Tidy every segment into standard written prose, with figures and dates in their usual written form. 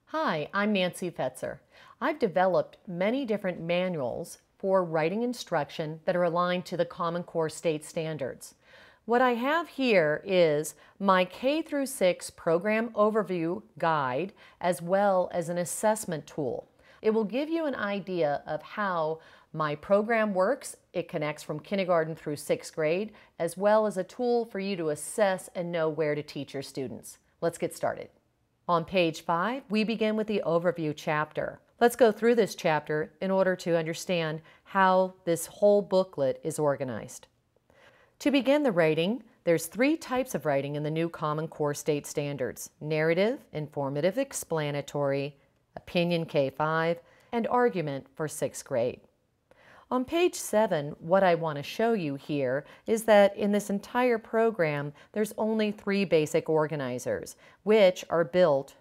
Hi, I'm Nancy Fetzer. I've developed many different manuals for writing instruction that are aligned to the Common Core state standards. What I have here is my K through 6 program overview guide as well as an assessment tool. It will give you an idea of how my program works. It connects from kindergarten through 6th grade, as well as a tool for you to assess and know where to teach your students. Let's get started. On page 5, we begin with the overview chapter. Let's go through this chapter in order to understand how this whole booklet is organized. To begin the writing, there's 3 types of writing in the new Common Core State Standards: narrative, informative, explanatory, opinion K5, and argument for 6th grade. On page 7, what I want to show you here is that in this entire program, there's only 3 basic organizers, which are built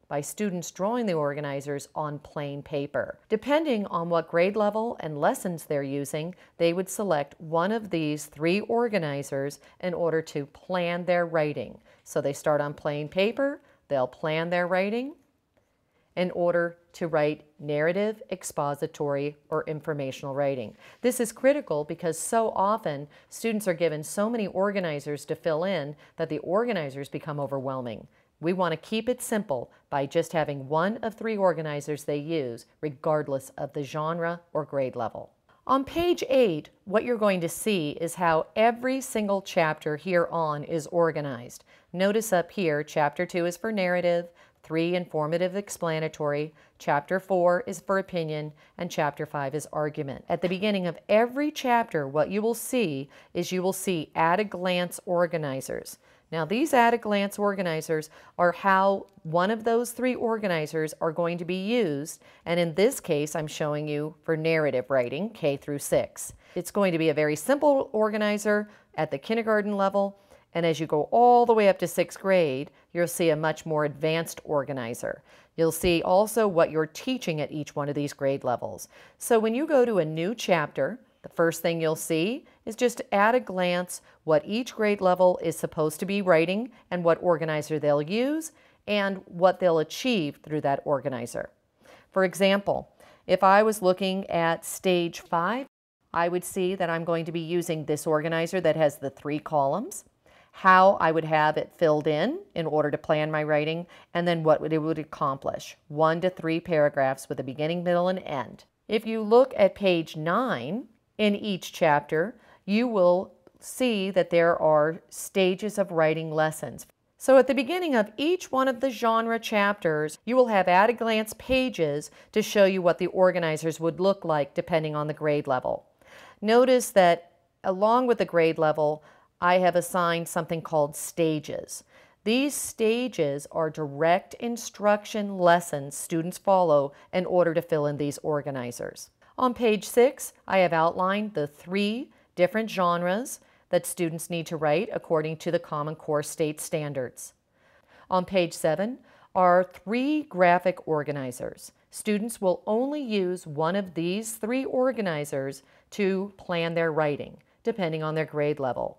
by students drawing the organizers on plain paper. Depending on what grade level and lessons they're using, they would select one of these 3 organizers in order to plan their writing. So they start on plain paper, they'll plan their writing in order to write narrative, expository, or informational writing. This is critical because so often students are given so many organizers to fill in that the organizers become overwhelming. We want to keep it simple by just having one of 3 organizers they use, regardless of the genre or grade level. On page 8, what you're going to see is how every single chapter here on is organized. Notice up here, chapter 2 is for narrative, 3 informative explanatory, chapter 4 is for opinion, and chapter 5 is argument. At the beginning of every chapter, what you will see is you will see at-a-glance organizers. Now these at-a-glance organizers are how one of those 3 organizers are going to be used, and in this case I'm showing you for narrative writing, K through 6. It's going to be a very simple organizer at the kindergarten level, and as you go all the way up to 6th grade, you'll see a much more advanced organizer. You'll see also what you're teaching at each one of these grade levels. So when you go to a new chapter, the first thing you'll see is just at a glance what each grade level is supposed to be writing and what organizer they'll use and what they'll achieve through that organizer. For example, if I was looking at stage 5, I would see that I'm going to be using this organizer that has the 3 columns, how I would have it filled in order to plan my writing, and then what it would accomplish. 1 to 3 paragraphs with a beginning, middle, and end. If you look at page 9, in each chapter, you will see that there are stages of writing lessons. So at the beginning of each one of the genre chapters, you will have at-a-glance pages to show you what the organizers would look like depending on the grade level. Notice that along with the grade level, I have assigned something called stages. These stages are direct instruction lessons students follow in order to fill in these organizers. On page 6, I have outlined the 3 different genres that students need to write according to the Common Core State Standards. On page 7 are 3 graphic organizers. Students will only use one of these 3 organizers to plan their writing, depending on their grade level.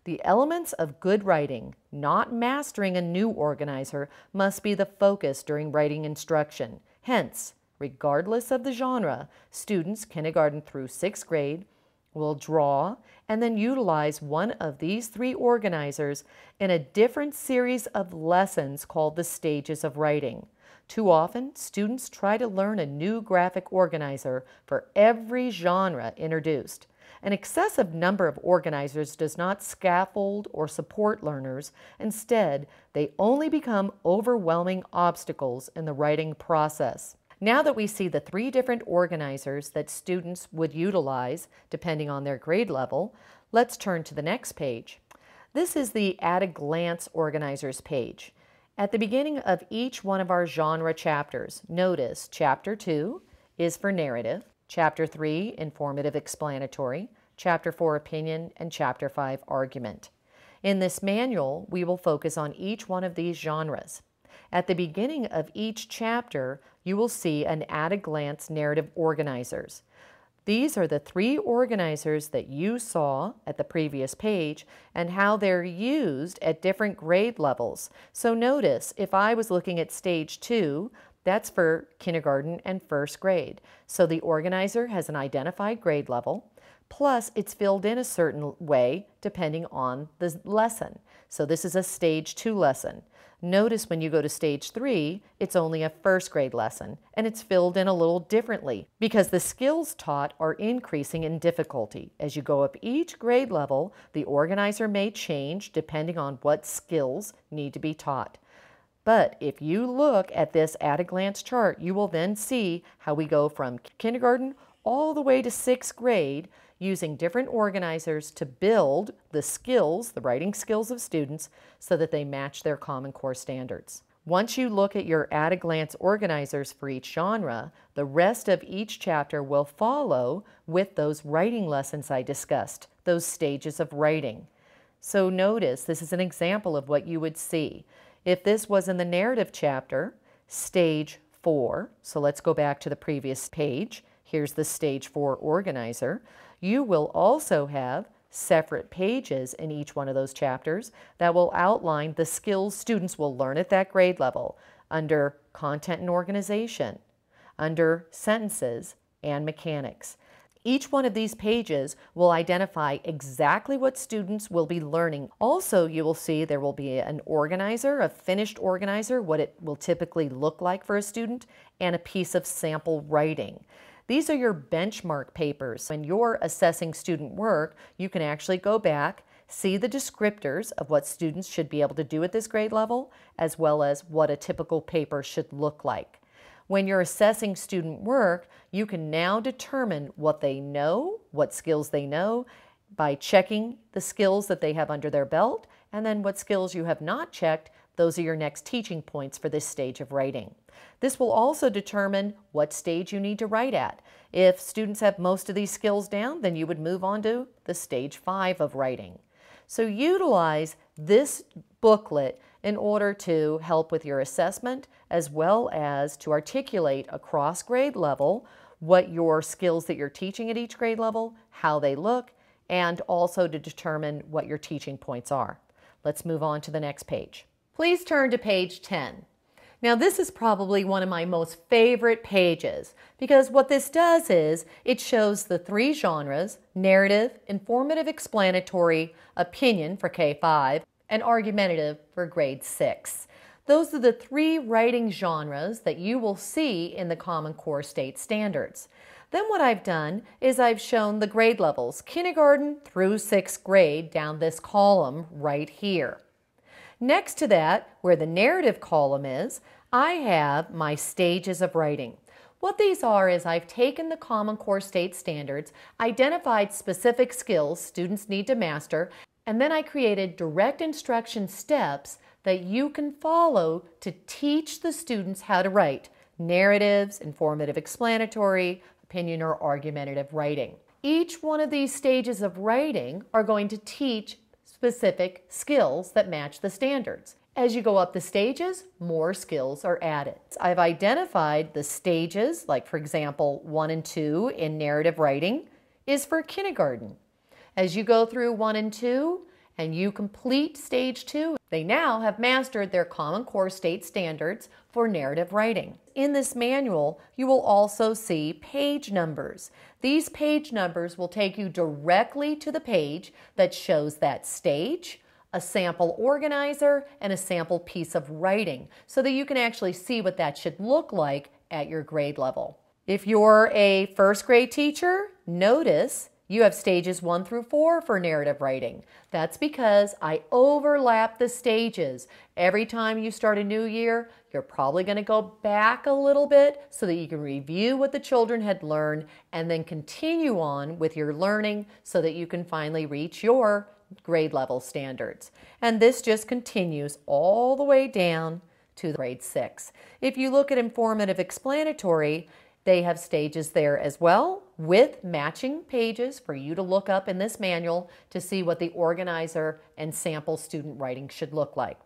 The elements of good writing, not mastering a new organizer, must be the focus during writing instruction. Hence, regardless of the genre, students kindergarten through 6th grade will draw and then utilize one of these 3 organizers in a different series of lessons called the stages of writing. Too often, students try to learn a new graphic organizer for every genre introduced. An excessive number of organizers does not scaffold or support learners. Instead, they only become overwhelming obstacles in the writing process. Now that we see the 3 different organizers that students would utilize depending on their grade level, let's turn to the next page. This is the at-a-glance organizers page. At the beginning of each one of our genre chapters, notice chapter 2 is for narrative, chapter 3 informative explanatory, chapter 4 opinion, and chapter 5 argument. In this manual, we will focus on each one of these genres. At the beginning of each chapter, you will see an at-a-glance narrative organizers. These are the 3 organizers that you saw at the previous page and how they're used at different grade levels. So notice, if I was looking at stage 2, That's for kindergarten and first grade. So the organizer has an identified grade level, plus it's filled in a certain way depending on the lesson. So this is a stage 2 lesson. Notice when you go to stage 3, it's only a first grade lesson, and it's filled in a little differently because the skills taught are increasing in difficulty. As you go up each grade level, the organizer may change depending on what skills need to be taught. But if you look at this at-a-glance chart, you will then see how we go from kindergarten all the way to 6th grade using different organizers to build the skills, the writing skills of students, so that they match their Common Core standards. Once you look at your at-a-glance organizers for each genre, the rest of each chapter will follow with those writing lessons I discussed, those stages of writing. So notice, this is an example of what you would see. If this was in the narrative chapter, stage 4, so let's go back to the previous page. Here's the stage 4 organizer. You will also have separate pages in each one of those chapters that will outline the skills students will learn at that grade level under content and organization, under sentences, and mechanics. Each one of these pages will identify exactly what students will be learning. Also, you will see there will be an organizer, a finished organizer, what it will typically look like for a student, and a piece of sample writing. These are your benchmark papers. When you're assessing student work, you can actually go back, see the descriptors of what students should be able to do at this grade level, as well as what a typical paper should look like. When you're assessing student work, you can now determine what they know, what skills they know, by checking the skills that they have under their belt, and then what skills you have not checked. Those are your next teaching points for this stage of writing. This will also determine what stage you need to write at. If students have most of these skills down, then you would move on to the stage 5 of writing. So utilize this booklet in order to help with your assessment, as well as to articulate across grade level what your skills that you're teaching at each grade level, how they look, and also to determine what your teaching points are. Let's move on to the next page. Please turn to page 10. Now this is probably one of my most favorite pages because what this does is it shows the 3 genres: narrative, informative explanatory, opinion for K-5, and argumentative for grade 6. Those are the 3 writing genres that you will see in the Common Core State Standards. Then what I've done is I've shown the grade levels, kindergarten through 6th grade, down this column right here. Next to that, where the narrative column is, I have my stages of writing. What these are is I've taken the Common Core State Standards, identified specific skills students need to master, and then I created direct instruction steps that you can follow to teach the students how to write narratives, informative explanatory, opinion, or argumentative writing. Each one of these stages of writing are going to teach specific skills that match the standards. As you go up the stages, more skills are added. I've identified the stages, like for example, 1 and 2 in narrative writing is for kindergarten. As you go through 1 and 2 and you complete stage 2, they now have mastered their Common Core State Standards for narrative writing. In this manual, you will also see page numbers. These page numbers will take you directly to the page that shows that stage, a sample organizer, and a sample piece of writing so that you can actually see what that should look like at your grade level. If you're a first grade teacher, notice you have stages 1 through 4 for narrative writing. That's because I overlap the stages. Every time you start a new year, you're probably going to go back a little bit so that you can review what the children had learned and then continue on with your learning so that you can finally reach your grade level standards. And this just continues all the way down to grade 6. If you look at informative explanatory, they have stages there as well with matching pages for you to look up in this manual to see what the organizer and sample student writing should look like.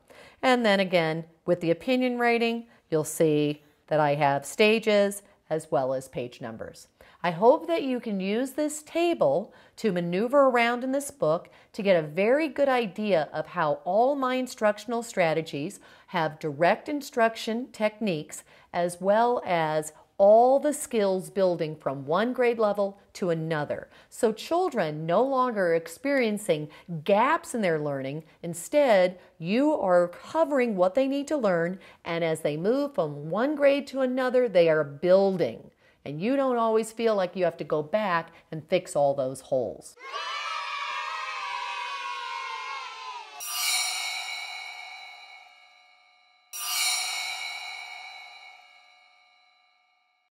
And then again, with the opinion writing, you'll see that I have stages as well as page numbers. I hope that you can use this table to maneuver around in this book to get a very good idea of how all my instructional strategies have direct instruction techniques as well as all the skills building from one grade level to another. So children no longer are experiencing gaps in their learning. Instead, you are covering what they need to learn, and as they move from one grade to another, they are building. And you don't always feel like you have to go back and fix all those holes.